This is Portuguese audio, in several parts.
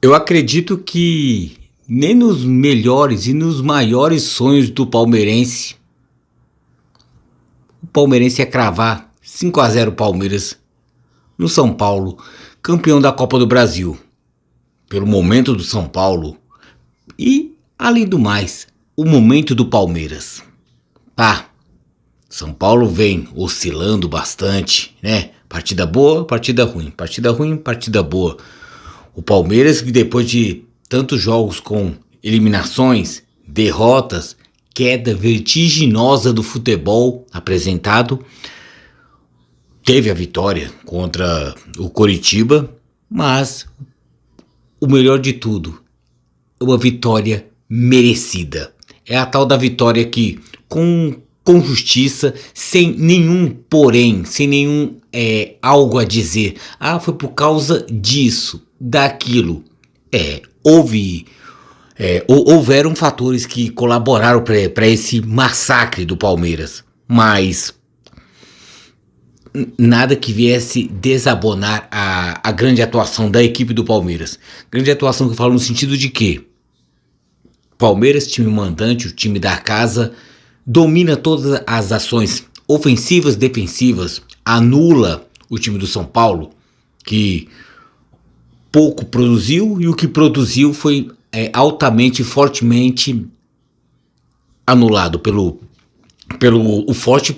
Eu acredito que nem nos melhores e nos maiores sonhos do palmeirense, o palmeirense ia cravar 5-0 Palmeiras no São Paulo, campeão da Copa do Brasil. Pelo momento do São Paulo e, além do mais, o momento do Palmeiras. São Paulo vem oscilando bastante, né? Partida boa, partida ruim, partida ruim, partida boa. O Palmeiras, que depois de tantos jogos com eliminações, derrotas, queda vertiginosa do futebol apresentado, teve a vitória contra o Coritiba, mas o melhor de tudo, uma vitória merecida. É a tal da vitória que, com justiça, sem nenhum porém, sem nenhum algo a dizer. Foi por causa disso, daquilo. Houveram fatores que colaboraram para esse massacre do Palmeiras, mas nada que viesse desabonar a grande atuação da equipe do Palmeiras. Grande atuação que eu falo no sentido de que Palmeiras, time mandante, o time da casa, domina todas as ações ofensivas, defensivas, anula o time do São Paulo, que pouco produziu, e o que produziu foi altamente, fortemente anulado pelo o forte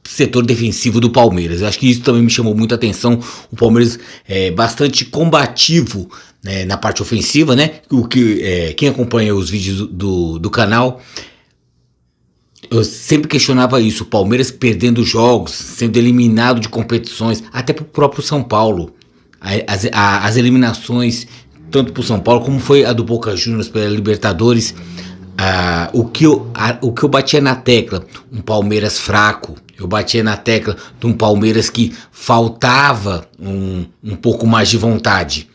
setor defensivo do Palmeiras. Eu acho que isso também me chamou muita atenção. O Palmeiras é bastante combativo, né, na parte ofensiva, né? Quem acompanha os vídeos do canal, eu sempre questionava isso. O Palmeiras perdendo jogos, sendo eliminado de competições, até pro próprio São Paulo. As eliminações, tanto pro São Paulo como foi a do Boca Juniors pela Libertadores. O que eu batia na tecla, um Palmeiras fraco. Eu batia na tecla de um Palmeiras que faltava um pouco mais de vontade.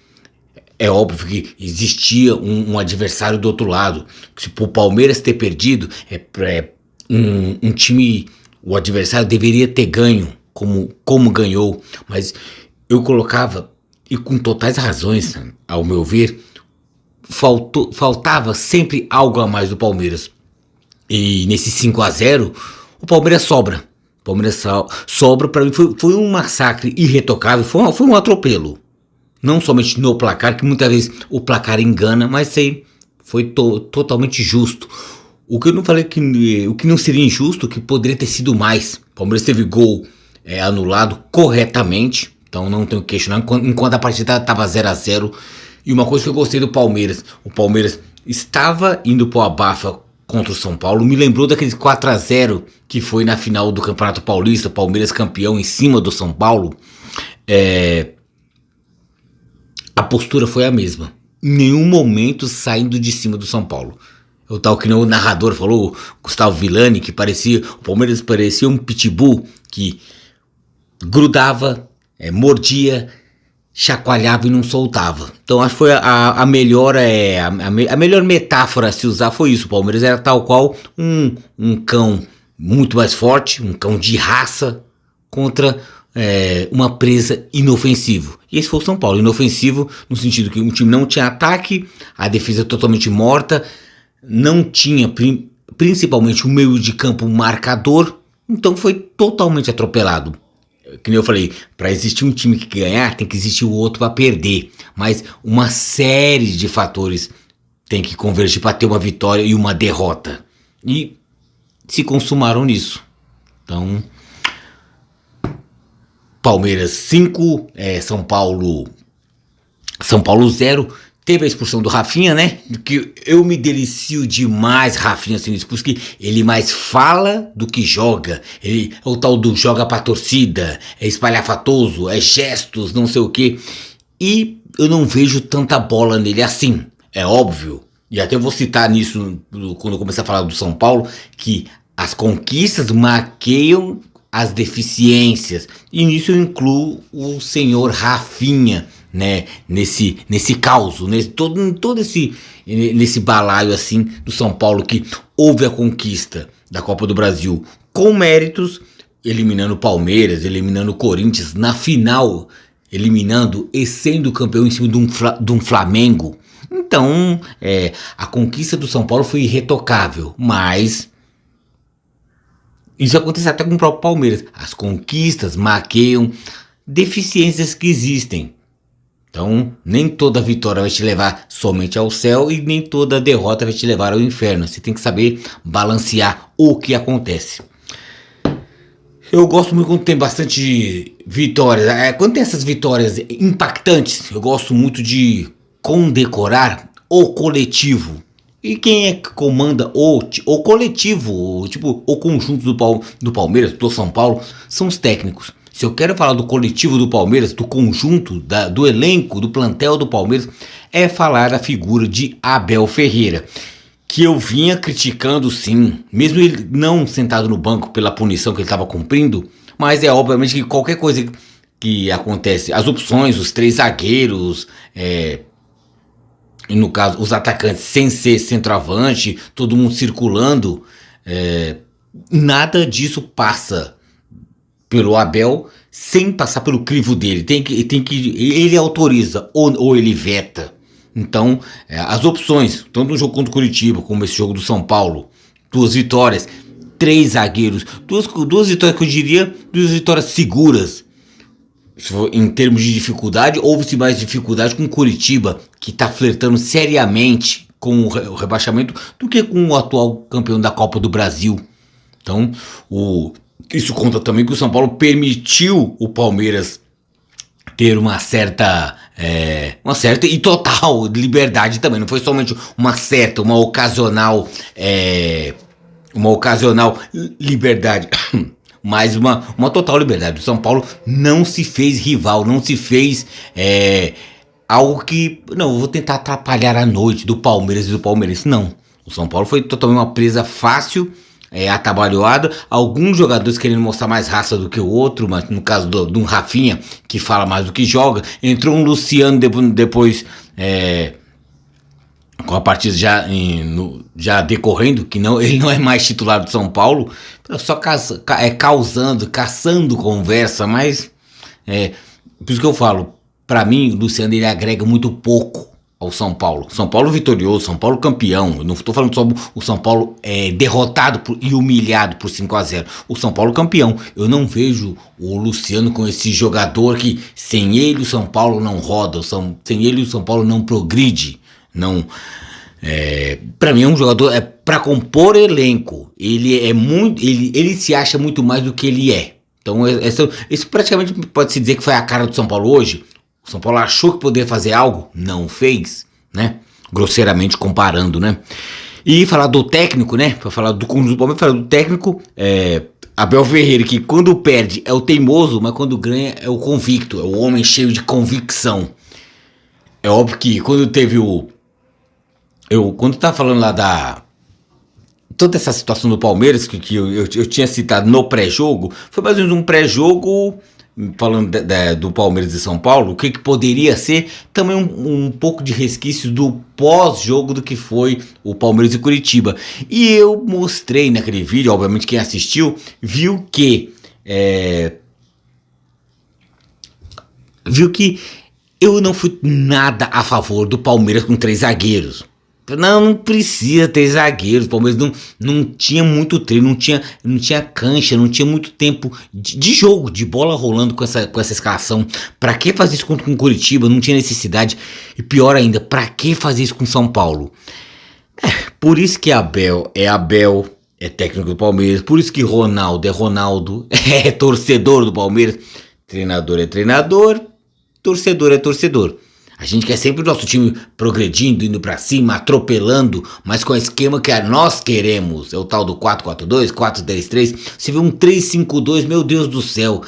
É óbvio que existia um adversário do outro lado. Se o Palmeiras ter perdido, um time, o adversário deveria ter ganho, como ganhou. Mas eu colocava, e com totais razões, ao meu ver, faltava sempre algo a mais do Palmeiras. E nesse 5-0, o Palmeiras sobra. O Palmeiras sobra. Para mim foi um massacre irretocável, foi um atropelo. Não somente no placar, que muitas vezes o placar engana, mas foi totalmente justo. O que eu não falei, o que não seria injusto, que poderia ter sido mais. O Palmeiras teve gol anulado corretamente, então não tenho que questionar, enquanto a partida estava 0-0. E uma coisa que eu gostei do Palmeiras, o Palmeiras estava indo pro abafa contra o São Paulo, me lembrou daqueles 4-0 que foi na final do Campeonato Paulista, Palmeiras campeão em cima do São Paulo. A postura foi a mesma, em nenhum momento saindo de cima do São Paulo. Tal que o narrador falou, Gustavo Villani, que o Palmeiras parecia um pitbull que grudava, mordia, chacoalhava e não soltava. Então acho que foi a melhor metáfora a se usar foi isso. O Palmeiras era tal qual um cão muito mais forte, um cão de raça contra uma presa inofensivo. E esse foi o São Paulo, inofensivo no sentido que o time não tinha ataque, a defesa totalmente morta, não tinha principalmente o meio de campo marcador, então foi totalmente atropelado. Que nem eu falei, para existir um time que ganhar, tem que existir o outro para perder. Mas uma série de fatores tem que convergir para ter uma vitória e uma derrota. E se consumaram nisso. Então, Palmeiras 5, São Paulo 0. Teve a expulsão do Rafinha, né? Que eu me delicio demais, Rafinha sendo expulso, que ele mais fala do que joga. Ele é o tal do joga pra torcida, é espalhafatoso, é gestos, não sei o que. E eu não vejo tanta bola nele assim, é óbvio. E até vou citar nisso, quando eu começar a falar do São Paulo, que as conquistas maquiam as deficiências. E nisso eu incluo o senhor Rafinha, né, nesse caos, nesse balaio assim do São Paulo, que houve a conquista da Copa do Brasil com méritos, eliminando o Palmeiras, eliminando o Corinthians na final, eliminando e sendo campeão em cima de um Flamengo. Então, a conquista do São Paulo foi irretocável, mas isso acontece até com o próprio Palmeiras. As conquistas maquiam deficiências que existem. Então, nem toda vitória vai te levar somente ao céu e nem toda derrota vai te levar ao inferno. Você tem que saber balancear o que acontece. Eu gosto muito quando tem bastante vitórias. Quando tem essas vitórias impactantes, eu gosto muito de condecorar o coletivo. E quem é que comanda o coletivo, tipo, o conjunto do Palmeiras, do São Paulo, são os técnicos. Se eu quero falar do coletivo do Palmeiras, do conjunto, do elenco, do plantel do Palmeiras, é falar da figura de Abel Ferreira, que eu vinha criticando sim, mesmo ele não sentado no banco pela punição que ele estava cumprindo, mas é obviamente que qualquer coisa que acontece, as opções, os 3 zagueiros, no caso, os atacantes sem ser centroavante, todo mundo circulando, nada disso passa pelo Abel sem passar pelo crivo dele. Ele autoriza ou ele veta. Então, as opções, tanto no jogo contra o Curitiba, como esse jogo do São Paulo, 2 vitórias, 3 zagueiros, duas vitórias que eu diria, 2 vitórias seguras. Em termos de dificuldade, houve-se mais dificuldade com o Curitiba, que está flertando seriamente com o rebaixamento, do que com o atual campeão da Copa do Brasil. Então, isso conta também que o São Paulo permitiu o Palmeiras ter uma certa e total liberdade também. Não foi somente uma ocasional liberdade, mas uma total liberdade. O São Paulo não se fez rival, não se fez algo que, não, eu vou tentar atrapalhar a noite do Palmeiras e do palmeirense. Não, o São Paulo foi totalmente uma presa fácil, atabalhoada, alguns jogadores querendo mostrar mais raça do que o outro, mas no caso de um Rafinha, que fala mais do que joga, entrou um Luciano depois, com a partida já decorrendo, que ele não é mais titular do São Paulo, só caçando conversa, mas por isso que eu falo, pra mim o Luciano ele agrega muito pouco ao São Paulo. São Paulo vitorioso, São Paulo campeão. Eu não estou falando só o São Paulo derrotado e humilhado por 5-0. O São Paulo campeão. Eu não vejo o Luciano com esse jogador que sem ele o São Paulo não roda, sem ele o São Paulo não progride. Não, para mim é um jogador para compor elenco. Ele é muito, ele se acha muito mais do que ele é. Então isso praticamente pode se dizer que foi a cara do São Paulo hoje. O São Paulo achou que poderia fazer algo, não fez, né? Grosseiramente comparando, né? E falar do técnico, né? Para falar do conjunto do Palmeiras, falar do técnico, Abel Ferreira, que quando perde é o teimoso, mas quando ganha é o convicto, é o homem cheio de convicção. É óbvio que quando teve quando tava falando lá toda essa situação do Palmeiras, que eu tinha citado no pré-jogo, foi mais ou menos um pré-jogo, falando do Palmeiras e São Paulo, o que poderia ser também um pouco de resquício do pós-jogo do que foi o Palmeiras e Curitiba. E eu mostrei naquele vídeo, obviamente quem assistiu, viu que eu não fui nada a favor do Palmeiras com 3 zagueiros. Não precisa ter zagueiros. O Palmeiras não tinha muito treino, não tinha cancha, não tinha muito tempo de jogo, de bola rolando com essa escalação. Pra que fazer isso com Curitiba? Não tinha necessidade. E pior ainda, pra que fazer isso com São Paulo? Por isso que Abel, é técnico do Palmeiras. Por isso que Ronaldo é Ronaldo, é torcedor do Palmeiras. Treinador é treinador, torcedor é torcedor. A gente quer sempre o nosso time progredindo, indo pra cima, atropelando, mas com o esquema que nós queremos. É o tal do 4-4-2, 4-3-3. Você vê um 3-5-2, meu Deus do céu.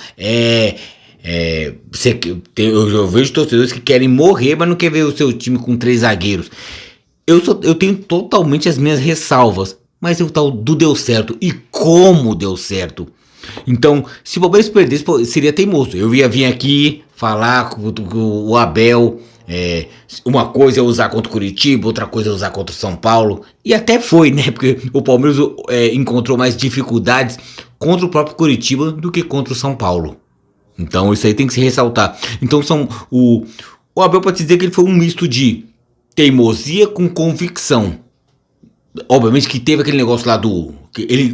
Eu vejo torcedores que querem morrer, mas não quer ver o seu time com 3 zagueiros. Eu tenho totalmente as minhas ressalvas, mas o tal do deu certo. E como deu certo? Então, se o Palmeiras perdesse, seria teimoso. Eu ia vir aqui falar com o Abel. Uma coisa é usar contra o Curitiba, outra coisa é usar contra o São Paulo. E até foi, né? Porque o Palmeiras encontrou mais dificuldades contra o próprio Curitiba do que contra o São Paulo. Então isso aí tem que se ressaltar. Então o Abel pode dizer que ele foi um misto de teimosia com convicção. Obviamente que teve aquele negócio lá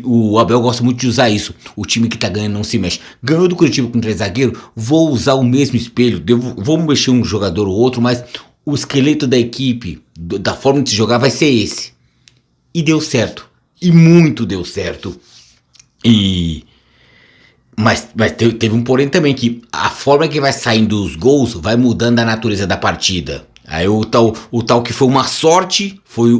o Abel gosta muito de usar isso. O time que tá ganhando não se mexe. Ganhou do Curitiba com 3 zagueiros, vou usar o mesmo espelho. Vou mexer um jogador ou outro, mas o esqueleto da equipe, da forma de se jogar, vai ser esse. E deu certo. E muito deu certo. Mas teve um porém também, que a forma que vai saindo os gols vai mudando a natureza da partida. Aí o tal que foi uma sorte, foi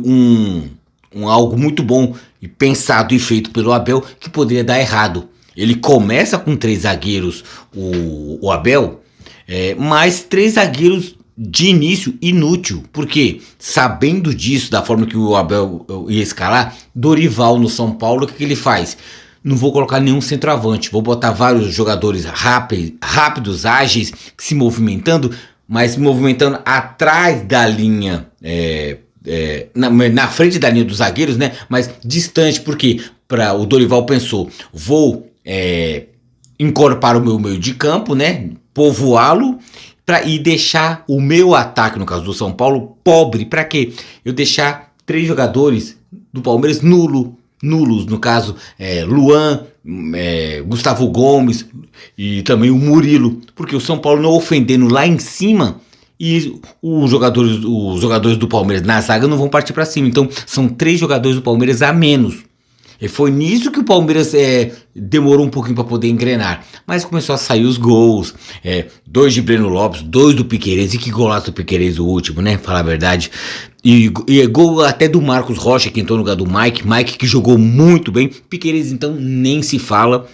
algo muito bom e pensado e feito pelo Abel, que poderia dar errado. Ele começa com 3 zagueiros, o Abel, mas 3 zagueiros de início inútil, porque sabendo disso, da forma que o Abel ia escalar, Dorival no São Paulo, o que ele faz? Não vou colocar nenhum centroavante, vou botar vários jogadores rápidos, ágeis, se movimentando, mas se movimentando atrás da linha, na frente da linha dos zagueiros, né? Mas distante, porque o Dorival pensou, vou encorpar o meu meio de campo, né? Povoá-lo e deixar o meu ataque, no caso do São Paulo, pobre. Para quê? Eu deixar 3 jogadores do Palmeiras nulos, no caso Luan, Gustavo Gomes e também o Murilo, porque o São Paulo não ofendendo lá em cima e os jogadores do Palmeiras na zaga não vão partir para cima. Então são 3 jogadores do Palmeiras a menos. E foi nisso que o Palmeiras demorou um pouquinho para poder engrenar. Mas começou a sair os gols. 2 de Breno Lopes, 2 do Piquerez. E que golaço do Piquerez, o último, né? Falar a verdade. E gol até do Marcos Rocha, que entrou no lugar do Mike. Mike que jogou muito bem. Piquerez, então, nem se fala.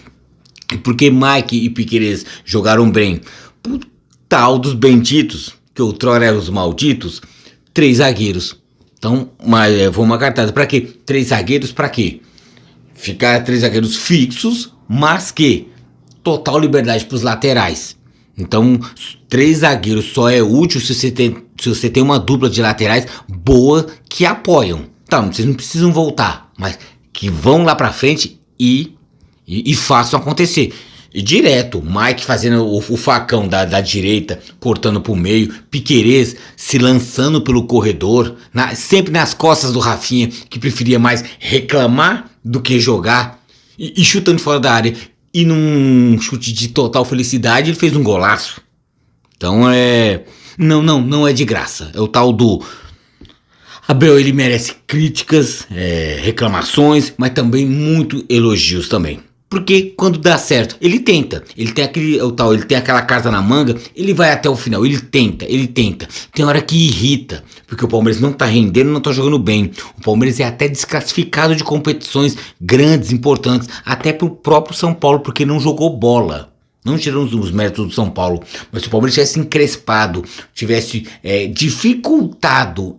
Porque Mike e Piquerez jogaram bem. Pro tal dos benditos, que outrora eram os malditos, 3 zagueiros. Então, foi uma cartada. Pra quê? 3 zagueiros pra quê? Ficar 3 zagueiros fixos, mas que total liberdade para os laterais. Então, 3 zagueiros só é útil se você tem uma dupla de laterais boa que apoiam. Tá, vocês não precisam voltar, mas que vão lá para frente e façam acontecer. E direto, Mike fazendo o facão da direita, cortando pro meio, Piquerez se lançando pelo corredor, sempre nas costas do Rafinha, que preferia mais reclamar do que jogar, e chutando fora da área. E num chute de total felicidade, ele fez um golaço. Então não é de graça. É o tal do Abel, ele merece críticas, reclamações, mas também muito elogios também. Porque quando dá certo, ele tenta. Ele tem ele tem aquela carta na manga, ele vai até o final, ele tenta. Tem hora que irrita, porque o Palmeiras não tá rendendo, não tá jogando bem. O Palmeiras é até desclassificado de competições grandes, importantes, até pro próprio São Paulo, porque não jogou bola. Não tirando os méritos do São Paulo, mas se o Palmeiras tivesse encrespado, tivesse dificultado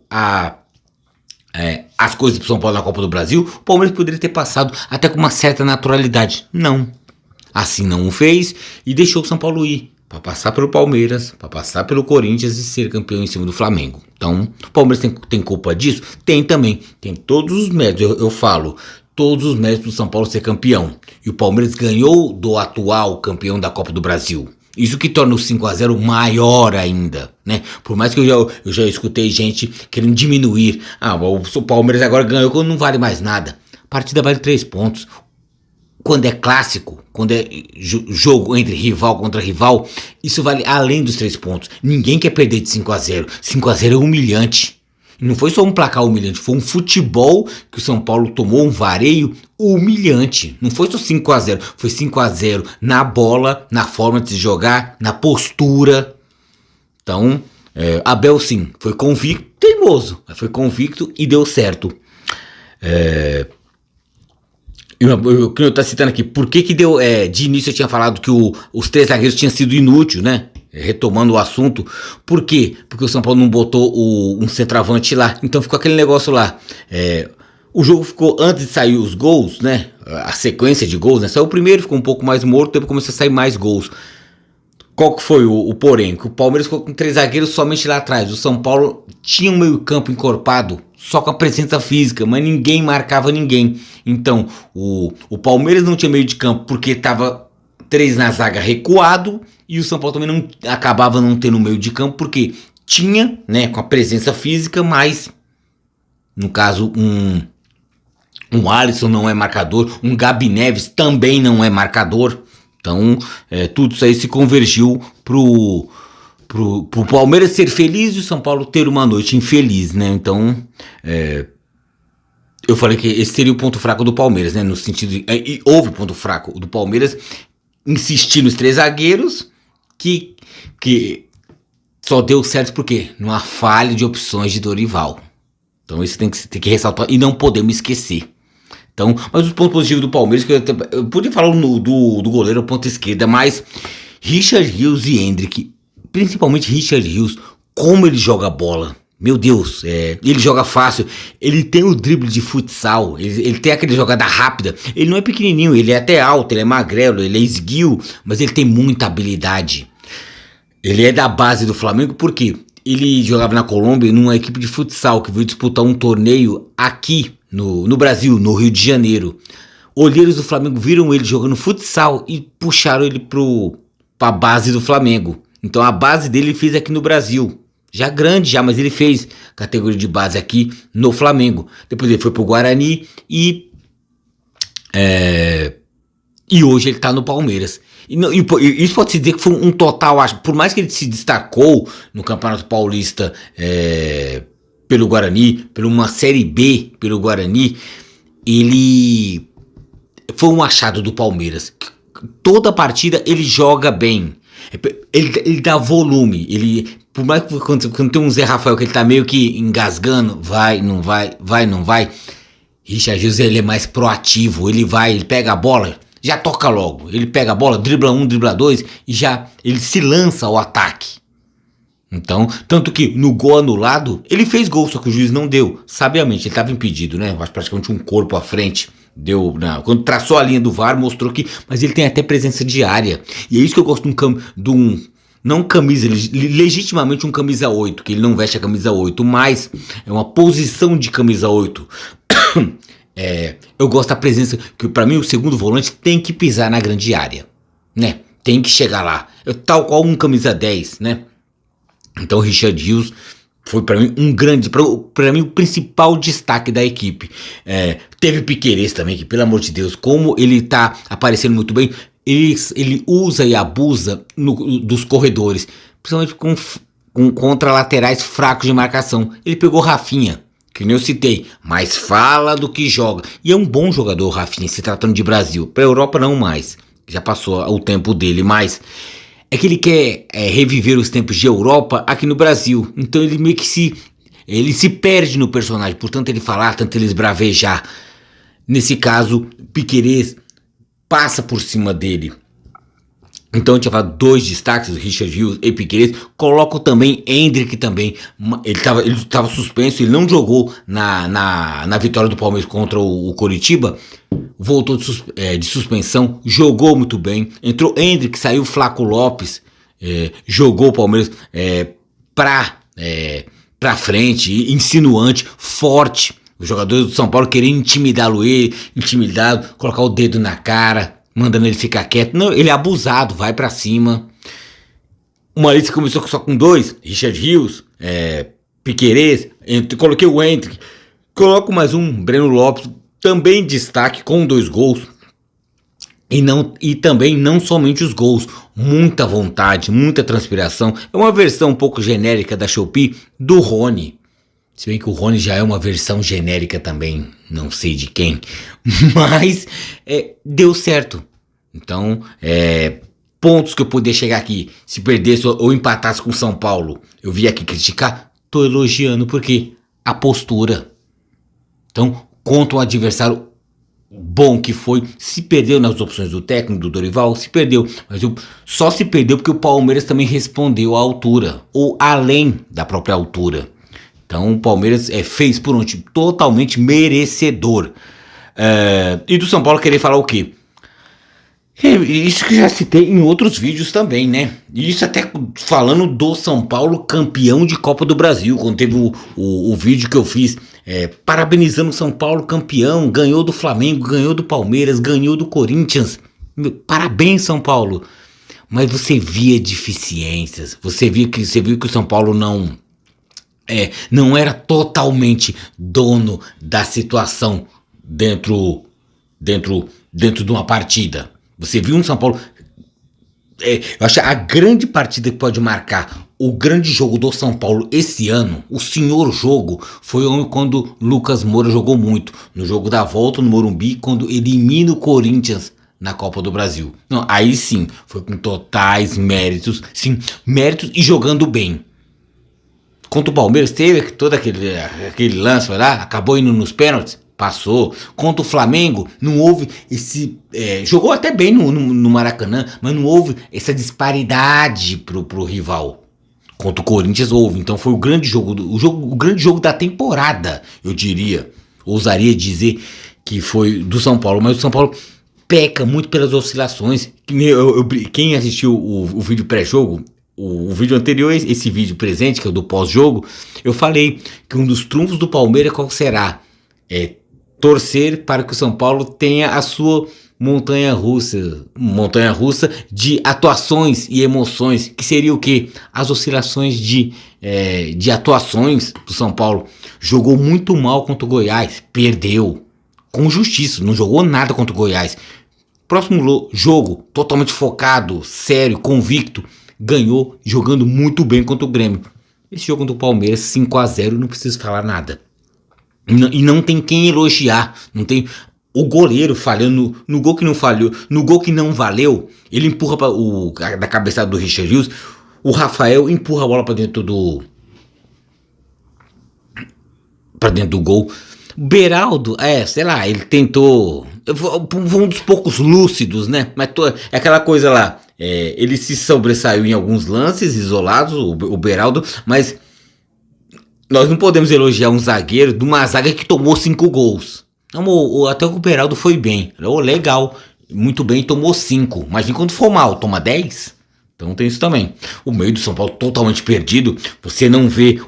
as coisas pro São Paulo na Copa do Brasil, o Palmeiras poderia ter passado até com uma certa naturalidade. Não. Assim não o fez e deixou o São Paulo ir. Para passar pelo Palmeiras, para passar pelo Corinthians e ser campeão em cima do Flamengo. Então, o Palmeiras tem culpa disso? Tem também. Tem todos os méritos. Eu falo, todos os méritos do São Paulo ser campeão. E o Palmeiras ganhou do atual campeão da Copa do Brasil. Isso que torna o 5-0 maior ainda, né? Por mais que eu já escutei gente querendo diminuir. O Palmeiras agora ganhou quando não vale mais nada. A partida vale 3 pontos. Quando é clássico, quando é jogo entre rival contra rival, isso vale além dos 3 pontos. Ninguém quer perder de 5-0. 5-0 é humilhante. Não foi só um placar humilhante, foi um futebol que o São Paulo tomou um vareio humilhante. Não foi só 5-0, foi 5-0 na bola, na forma de se jogar, na postura. Então, Abel sim, foi convicto, teimoso, mas foi convicto e deu certo. Eu tô citando aqui, por que deu, de início eu tinha falado que os 3 zagueiros tinham sido inúteis, né? Retomando o assunto, por quê? Porque o São Paulo não botou um centroavante lá, então ficou aquele negócio lá. O jogo ficou, antes de sair os gols, né? A sequência de gols, né? Saiu o primeiro, ficou um pouco mais morto, depois começou a sair mais gols. Qual que foi o porém? Que o Palmeiras ficou com 3 zagueiros somente lá atrás. O São Paulo tinha um meio campo encorpado, só com a presença física, mas ninguém marcava ninguém. Então, o Palmeiras não tinha meio de campo porque estava três na zaga recuado, e o São Paulo também não acabava não tendo meio de campo, porque tinha, né, com a presença física, mas no caso um Alisson não é marcador, um Gabi Neves também não é marcador. Então tudo isso aí se convergiu pro Palmeiras ser feliz e o São Paulo ter uma noite infeliz, né? Então eu falei que esse seria o ponto fraco do Palmeiras, né? No sentido de, e houve ponto fraco do Palmeiras, insistir nos três zagueiros, que só deu certo porque numa falha de opções de Dorival. Então isso tem que ressaltar e não podemos esquecer. Então, mas os pontos positivos do Palmeiras, que eu podia falar do goleiro ponta esquerda, mas Richard Rios e Endrick, principalmente Richard Rios, como ele joga bola. Meu Deus, ele joga fácil, ele tem o drible de futsal, ele tem aquela jogada rápida, ele não é pequenininho, ele é até alto, ele é magrelo, ele é esguio, mas ele tem muita habilidade. Ele é da base do Flamengo porque ele jogava na Colômbia numa equipe de futsal que veio disputar um torneio aqui no Brasil, no Rio de Janeiro. Olheiros do Flamengo viram ele jogando futsal e puxaram ele pra base do Flamengo. Então a base dele ele fez aqui no Brasil. Já grande, mas ele fez categoria de base aqui no Flamengo. Depois ele foi pro Guarani e hoje ele tá no Palmeiras. E isso pode se dizer que foi um total, acho, por mais que ele se destacou no Campeonato Paulista pelo Guarani, por uma Série B pelo Guarani, ele foi um achado do Palmeiras. Toda partida ele joga bem, ele dá volume, por mais que quando tem um Zé Rafael que ele tá meio que engasgando, vai, não vai, Richard Rios ele é mais proativo, ele pega a bola, já toca logo, ele pega a bola, dribla um, dribla dois e já ele se lança ao ataque. Então, tanto que no gol anulado, ele fez gol, só que o juiz não deu, sabiamente, ele estava impedido, né? Acho praticamente um corpo à frente, quando traçou a linha do VAR, mostrou que, mas ele tem até presença de área, e é isso que eu gosto de um não camisa, legitimamente um camisa 8, que ele não veste a camisa 8, mas é uma posição de camisa 8. Eu gosto da presença, que pra mim o segundo volante tem que pisar na grande área, né? Tem que chegar lá, tal qual um camisa 10, né? Então o Richard Rios foi pra mim pra mim o principal destaque da equipe. Teve Piquerez também, que pelo amor de Deus, como ele tá aparecendo muito bem, ele usa e abusa dos corredores, principalmente contra laterais fracos de marcação. Ele pegou Rafinha, que nem eu citei, mas fala do que joga. E é um bom jogador, Rafinha, se tratando de Brasil. Pra Europa não mais, já passou o tempo dele, mas é que ele quer reviver os tempos de Europa aqui no Brasil. Então ele meio que ele se perde no personagem, portanto ele falar, tanto ele esbravejar. Nesse caso, Piquerez passa por cima dele. Então eu tinha falado dois destaques, o Richard Rios e Piquerez. Coloco também Endrick também. Ele tava suspenso, ele não jogou na vitória do Palmeiras contra o Coritiba. Voltou de suspensão, jogou muito bem. Entrou Endrick, saiu Flaco Lopes, jogou o Palmeiras pra frente, insinuante, forte. Os jogadores do São Paulo queriam intimidado, colocar o dedo na cara, mandando ele ficar quieto. Não, ele é abusado, vai pra cima. Uma lista começou só com dois, Richard Rios, Piquerez, coloquei o Endrick, coloco mais um, Breno Lopes, também destaque com 2 gols. E também não somente os gols, muita vontade, muita transpiração. É uma versão um pouco genérica da Shopee do Rony. Se bem que o Rony já é uma versão genérica também, não sei de quem, mas deu certo. Então, pontos que eu poderia chegar aqui, se perdesse ou empatasse com o São Paulo, eu vim aqui criticar, tô elogiando, porque a postura. Então, contra um adversário bom que foi, se perdeu nas opções do técnico, do Dorival, se perdeu, mas só se perdeu porque o Palmeiras também respondeu à altura, ou além da própria altura. Então o Palmeiras fez por onde totalmente merecedor. E do São Paulo querer falar o quê? Isso que já citei em outros vídeos também, né? Isso até falando do São Paulo campeão de Copa do Brasil, quando teve o vídeo que eu fiz parabenizando o São Paulo campeão, ganhou do Flamengo, ganhou do Palmeiras, ganhou do Corinthians. Parabéns, São Paulo. Mas você via deficiências, você viu que o São Paulo não era totalmente dono da situação dentro de uma partida. Você viu um São Paulo. Eu acho que a grande partida que pode marcar o grande jogo do São Paulo esse ano, o senhor jogo, foi quando Lucas Moura jogou muito. No jogo da volta no Morumbi, quando elimina o Corinthians na Copa do Brasil. Não, aí sim, foi com totais méritos, sim, méritos e jogando bem. Contra o Palmeiras teve todo aquele lance, foi lá, acabou indo nos pênaltis, passou. Contra o Flamengo, não houve esse... jogou até bem no Maracanã, mas não houve essa disparidade pro rival. Contra o Corinthians houve, então foi o grande jogo da temporada, eu diria. Ousaria dizer que foi do São Paulo, mas o São Paulo peca muito pelas oscilações. Quem assistiu o vídeo pré-jogo, o vídeo anterior, esse vídeo presente, que é o do pós-jogo, eu falei que um dos trunfos do Palmeiras qual será? Torcer para que o São Paulo tenha a sua montanha russa de atuações e emoções, que seria o quê? As oscilações de atuações do São Paulo. Jogou muito mal contra o Goiás, perdeu com justiça, não jogou nada contra o Goiás. Próximo jogo, totalmente focado, sério, convicto, ganhou jogando muito bem contra o Grêmio. Esse jogo do Palmeiras, 5-0, não preciso falar nada. E não tem quem elogiar, não tem o goleiro falhando no gol que não falhou, no gol que não valeu, ele empurra da cabeçada do Richard Rios, o Rafael empurra a bola para dentro do gol. O Beraldo, sei lá, ele tentou, foi um dos poucos lúcidos, né, mas é aquela coisa lá, ele se sobressaiu em alguns lances isolados, o Beraldo, mas nós não podemos elogiar um zagueiro de uma zaga que tomou 5 gols. Até o Beraldo foi bem. Legal. Muito bem, tomou 5. Imagina quando for mal, toma 10. Então tem isso também. O meio do São Paulo totalmente perdido. Você não vê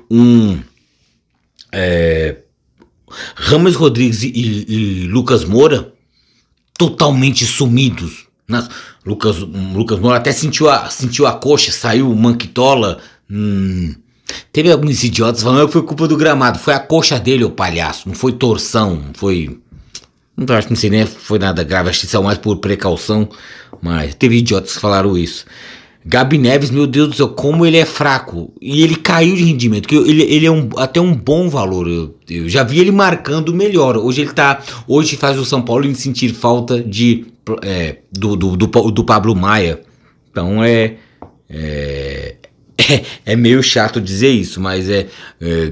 Rames Rodrigues e Lucas Moura totalmente sumidos. Lucas Moura até sentiu a coxa, saiu manquitola. Teve alguns idiotas falando que foi culpa do gramado. Foi a coxa dele, o palhaço. Não foi torção. Não foi... Não sei nem se foi nada grave. Acho que saiu mais por precaução. Mas teve idiotas que falaram isso. Gabi Neves, meu Deus do céu, como ele é fraco. E ele caiu de rendimento. Ele é até um bom valor. Eu já vi ele marcando melhor. Hoje faz o São Paulo sentir falta do Pablo Maia. Então é meio chato dizer isso, mas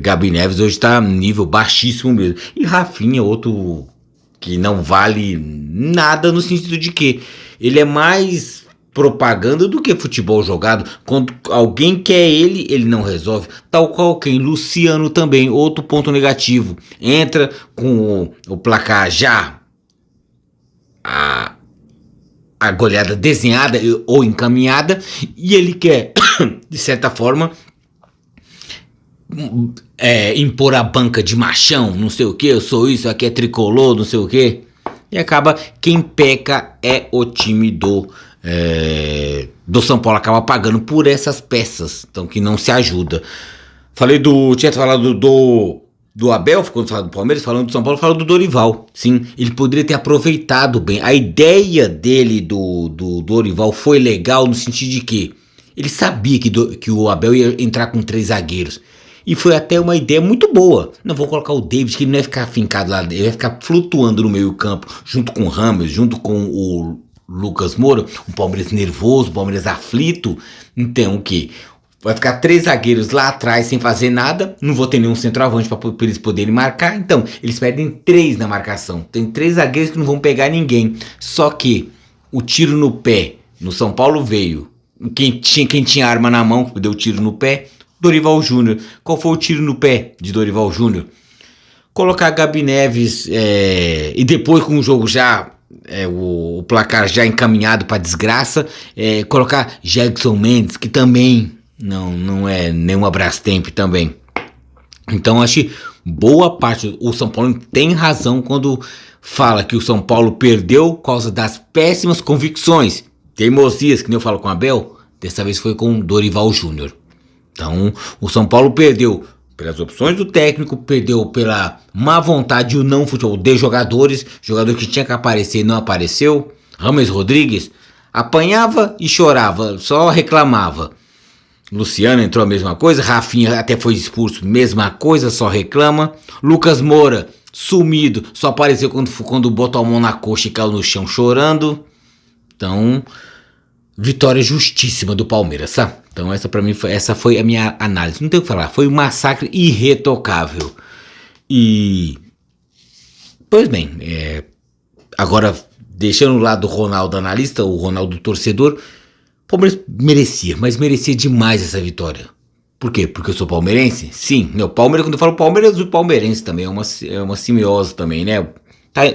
Gabi Neves hoje tá nível baixíssimo mesmo. E Rafinha, outro que não vale nada no sentido de que ele é mais propaganda do que futebol jogado. Quando alguém quer ele não resolve. Tal qual quem? Luciano também, outro ponto negativo. Entra com o placar já a goleada desenhada ou encaminhada e ele quer, de certa forma, impor a banca de machão, não sei o que, eu sou isso, aqui é tricolor, não sei o que, e acaba, quem peca é o time do São Paulo, acaba pagando por essas peças, então que não se ajuda. Tinha falado do Abel, quando falando do Palmeiras, falando do São Paulo, falando do Dorival. Sim, ele poderia ter aproveitado bem. A ideia dele do Dorival foi legal no sentido de que ele sabia que o Abel ia entrar com 3 zagueiros. E foi até uma ideia muito boa. Não vou colocar o David, que ele não vai ficar fincado lá, ele vai ficar flutuando no meio campo, junto com o Rames, junto com o Lucas Moura, o Palmeiras nervoso, o Palmeiras aflito. Então o que? Vai ficar 3 zagueiros lá atrás sem fazer nada. Não vou ter nenhum centroavante para eles poderem marcar. Então, eles perdem 3 na marcação. Tem 3 zagueiros que não vão pegar ninguém. Só que o tiro no pé no São Paulo veio. Quem tinha arma na mão, deu tiro no pé, Dorival Júnior. Qual foi o tiro no pé de Dorival Júnior? Colocar Gabi Neves e depois com o jogo já... o placar já encaminhado para desgraça, colocar Jackson Mendes, que também não é nenhum Brastemp também. Então acho que boa parte, o São Paulo tem razão quando fala que o São Paulo perdeu por causa das péssimas convicções, teimosias, que nem eu falo com o Abel, dessa vez foi com o Dorival Júnior. Então, o São Paulo perdeu pelas opções do técnico, perdeu pela má vontade e o não futebol de jogadores, jogador que tinha que aparecer e não apareceu. Rames Rodrigues apanhava e chorava, só reclamava. Luciano entrou a mesma coisa, Rafinha até foi expulso, mesma coisa, só reclama. Lucas Moura, sumido, só apareceu quando botou a mão na coxa e caiu no chão chorando. Então, vitória justíssima do Palmeiras, sabe? Então essa foi a minha análise. Não tem o que falar, foi um massacre irretocável. E, pois bem, agora deixando o lado do Ronaldo analista, o Ronaldo torcedor, o Palmeiras merecia, mas merecia demais essa vitória. Por quê? Porque eu sou palmeirense? Sim, meu Palmeiras, quando eu falo Palmeiras, o palmeirense também, é uma simbiose também, né?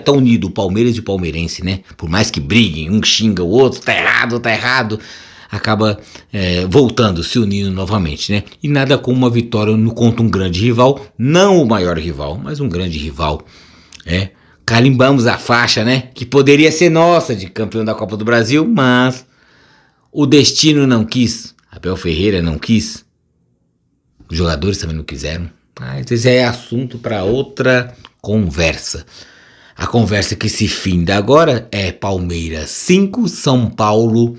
Tá unido o Palmeiras e o palmeirense, né? Por mais que briguem, um xinga o outro, tá errado, acaba voltando, se unindo novamente, né? E nada como uma vitória contra um grande rival, não o maior rival, mas um grande rival, carimbamos a faixa, né? Que poderia ser nossa de campeão da Copa do Brasil, mas o destino não quis, Abel Ferreira não quis, os jogadores também não quiseram, mas esse é assunto para outra conversa. A conversa que se finda agora é Palmeiras 5, São Paulo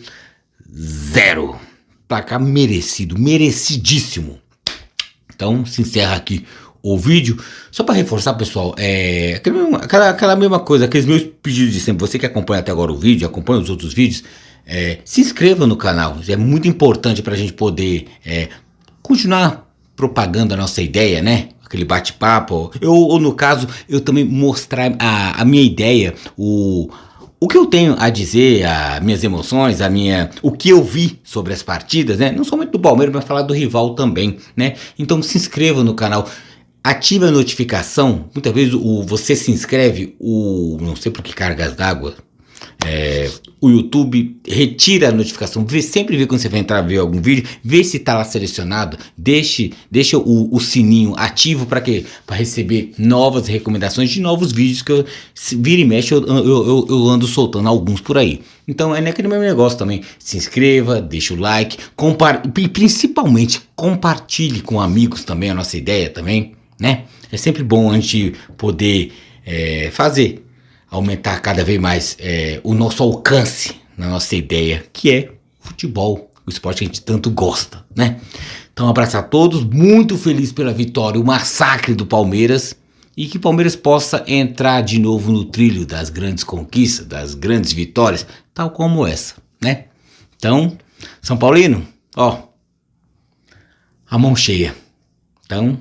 0. Placar merecido, merecidíssimo. Então se encerra aqui o vídeo. Só para reforçar, pessoal, aquela mesma coisa, aqueles meus pedidos de sempre. Você que acompanha até agora o vídeo, acompanha os outros vídeos, se inscreva no canal. É muito importante para a gente poder continuar propagando a nossa ideia, né? Aquele bate-papo, ou no caso, eu também mostrar a minha ideia, o que eu tenho a dizer, as minhas emoções, o que eu vi sobre as partidas, né? Não somente do Palmeiras, mas falar do rival também, né? Então se inscreva no canal, ative a notificação. Muitas vezes você se inscreve, não sei por que cargas d'água, o YouTube retira a notificação, sempre vê quando você vai entrar ver algum vídeo, vê se está lá selecionado, deixa o sininho ativo para receber novas recomendações de novos vídeos que eu vira e mexe, eu ando soltando alguns por aí. Então é naquele mesmo negócio também, se inscreva, deixa o like, e principalmente compartilhe com amigos também a nossa ideia também, né? É sempre bom a gente poder aumentar cada vez mais o nosso alcance na nossa ideia, que é futebol, o esporte que a gente tanto gosta, né? Então, um abraço a todos, muito feliz pela vitória, o massacre do Palmeiras, e que o Palmeiras possa entrar de novo no trilho das grandes conquistas, das grandes vitórias, tal como essa, né? Então, São Paulino, a mão cheia. Então,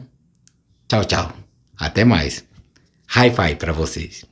tchau, até mais. Hi-fi para vocês.